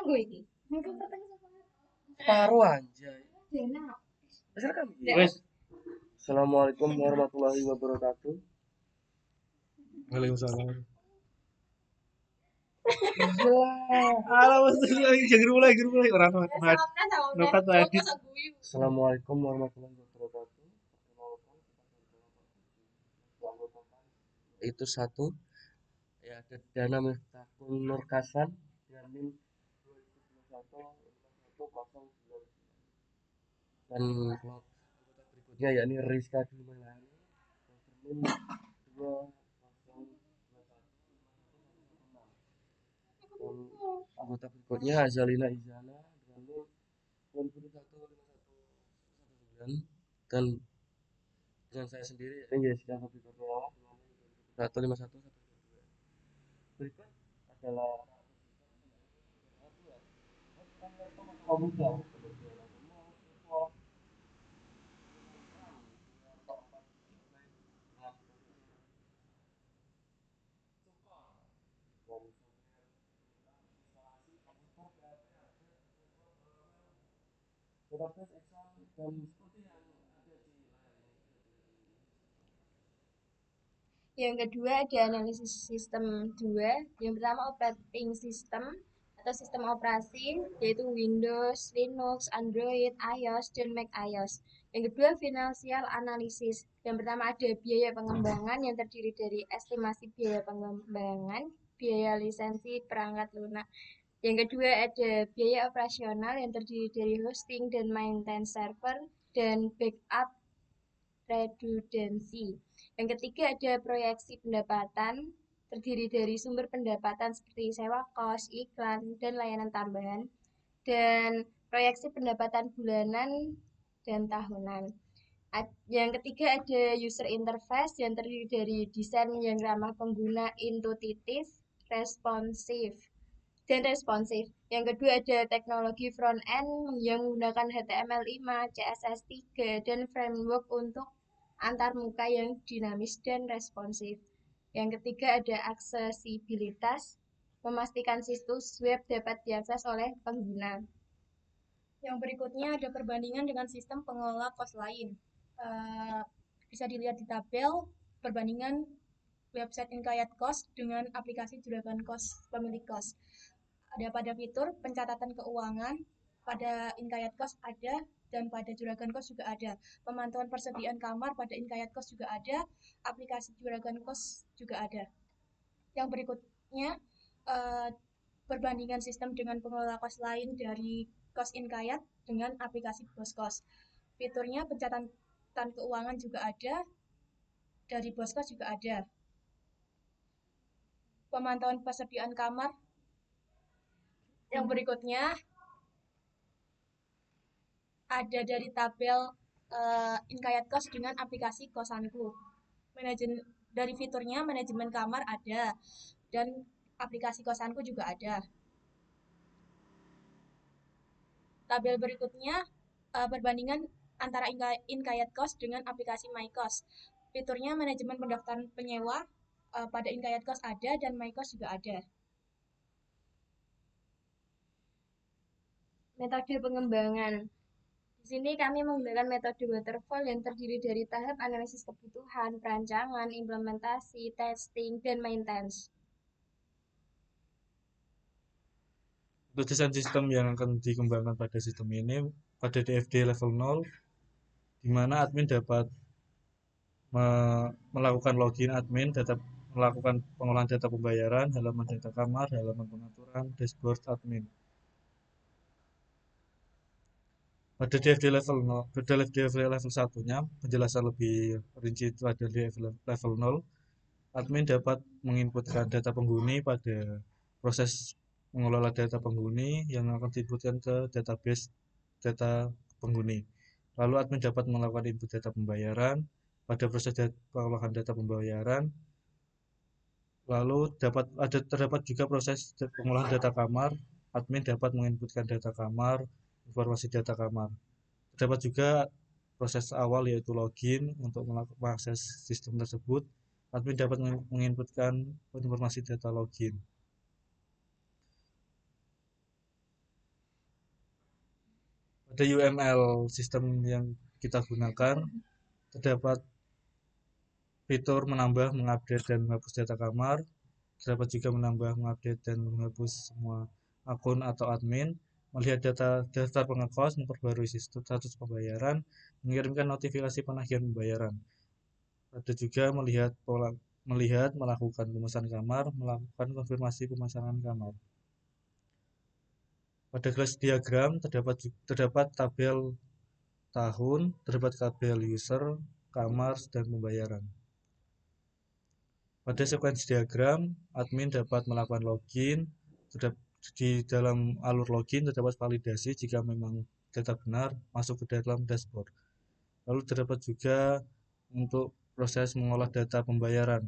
gue iki. Engko peteng semangat. Paruh anjay. Dena. Wis rekam iki. Wes, Assalamualaikum warahmatullahi wabarakatuh. Waalaikumsalam. Iya. Alah, mesti lagi jangan mulai orang nokat edit. Assalamualaikum warahmatullahi wabarakatuh. Itu satu. Ya ada Dana Miftahul Nur Kasan dengan NIM 2021 dan slot berikutnya yakni Rizka Dumelani NIM 2021 dan anggota berikutnya Azalina Izana dengan NIM 2021 dan dengan saya sendiri yakni Jessica Febri Kurniawan dengan NIM 2021 berikut adalah pemuda database Excel dan seperti yang ada di layar ini. Yang kedua ada analisis sistem 2. Yang pertama operating system atau sistem operasi yaitu Windows, Linux, Android, iOS, dan Mac iOS. Yang kedua financial analysis. Yang pertama ada biaya pengembangan yang terdiri dari estimasi biaya pengembangan, biaya lisensi perangkat lunak. Yang kedua ada biaya operasional yang terdiri dari hosting dan maintenance server dan backup redundancy. Yang ketiga ada proyeksi pendapatan terdiri dari sumber pendapatan seperti sewa kos, iklan, dan layanan tambahan. Dan proyeksi pendapatan bulanan dan tahunan. Yang ketiga ada user interface yang terdiri dari desain yang ramah pengguna, intuitif, responsif, dan responsif. Yang kedua ada teknologi front end yang menggunakan HTML5, CSS3, dan framework untuk antarmuka yang dinamis dan responsif. Yang ketiga ada aksesibilitas, memastikan situs web dapat diakses oleh pengguna. Yang berikutnya ada perbandingan dengan sistem pengelola kos lain. Bisa dilihat di tabel perbandingan website Inkayat Kos dengan aplikasi juragan kos pemilik kos. Ada pada fitur pencatatan keuangan, pada Inkayat Kos ada, dan pada juragan kos juga ada. Pemantauan persediaan kamar pada Inkayat Kos juga ada, aplikasi juragan kos juga ada. Yang berikutnya perbandingan sistem dengan pengelola kos lain dari Kos Inkayat dengan aplikasi Boskos. Fiturnya pencatatan keuangan juga ada, dari Boskos juga ada. Pemantauan persediaan kamar. Yang berikutnya ada dari tabel Inkayat Kos dengan aplikasi Kosanku. Dari fiturnya manajemen kamar ada dan aplikasi Kosanku juga ada. Tabel berikutnya perbandingan antara Inkayat Kos dengan aplikasi MyKos. Fiturnya manajemen pendaftaran penyewa pada Inkayat Kos ada dan MyKos juga ada. Metode pengembangan. Di sini kami menggunakan metode waterfall yang terdiri dari tahap analisis kebutuhan, perancangan, implementasi, testing, dan maintenance. Untuk desain sistem yang akan dikembangkan pada sistem ini pada DFD level 0, di mana admin dapat melakukan login admin, melakukan pengolahan data pembayaran, halaman data kamar, halaman pengaturan, dashboard admin. Pada DFD level 0, pada DFD level 1-nya, penjelasan lebih rinci itu ada di level 0. Admin dapat menginputkan data penghuni pada proses mengelola data penghuni yang akan diinputkan ke database data penghuni. Lalu admin dapat melakukan input data pembayaran pada proses pengolahan data pembayaran. Lalu terdapat juga proses pengolahan data kamar. Admin dapat menginputkan data kamar, informasi data kamar. Terdapat juga proses awal yaitu login untuk mengakses sistem tersebut. Admin dapat menginputkan informasi data login. pada UML sistem yang kita gunakan terdapat fitur menambah, mengupdate, dan menghapus data kamar. Terdapat juga menambah, mengupdate, dan menghapus semua akun atau admin, melihat data daftar pengekos, memperbarui sistem status pembayaran, mengirimkan notifikasi penagihan pembayaran. Ada juga melihat, melakukan pemesanan kamar, melakukan konfirmasi pemesanan kamar. Pada kelas diagram terdapat tabel tahun, terdapat tabel user, kamar, dan pembayaran. Pada sekuensi diagram, admin dapat melakukan login. Di dalam alur login terdapat validasi jika memang data benar masuk ke dalam dashboard. Lalu terdapat juga untuk proses mengolah data pembayaran,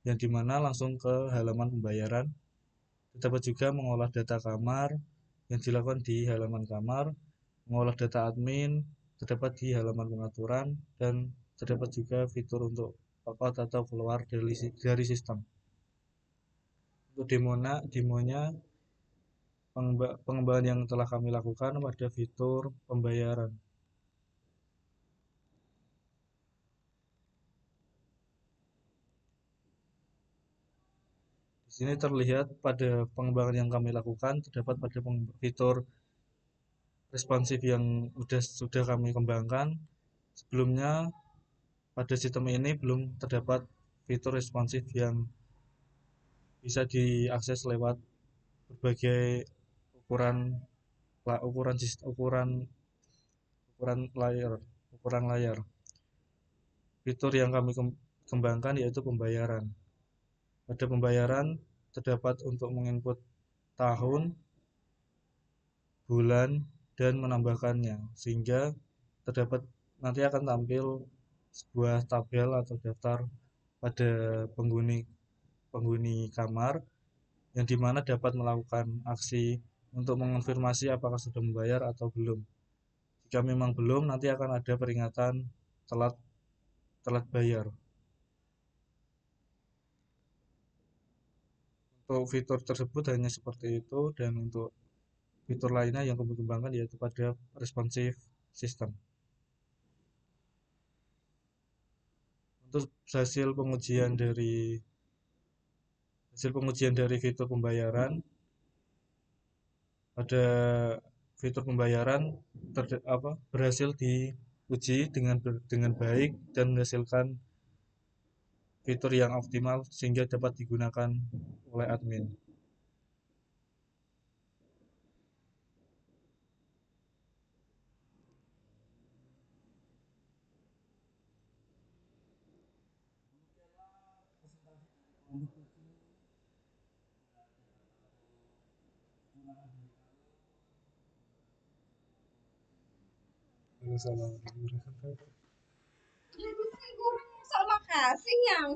yang dimana langsung ke halaman pembayaran. Terdapat juga mengolah data kamar, yang dilakukan di halaman kamar. Mengolah data admin terdapat di halaman pengaturan, dan terdapat juga fitur untuk out atau keluar dari sistem. Untuk demonya pengembangan yang telah kami lakukan pada fitur pembayaran. Di sini terlihat pada pengembangan yang kami lakukan terdapat pada fitur responsif yang sudah kami kembangkan. Sebelumnya pada sistem ini belum terdapat fitur responsif yang bisa diakses lewat berbagai ukuran layar. Fitur yang kami kembangkan yaitu pembayaran. Pada pembayaran terdapat untuk menginput tahun, bulan, dan menambahkannya, sehingga terdapat nanti akan tampil sebuah tabel atau daftar pada penghuni kamar, yang dimana dapat melakukan aksi untuk mengonfirmasi apakah sudah membayar atau belum. Jika memang belum, nanti akan ada peringatan telat bayar. Untuk fitur tersebut hanya seperti itu, dan untuk fitur lainnya yang kami kembangkan yaitu pada responsive system. Untuk hasil pengujian dari fitur pembayaran, pada fitur pembayaran berhasil diuji dengan baik dan menghasilkan fitur yang optimal sehingga dapat digunakan oleh admin. Sama kasih yang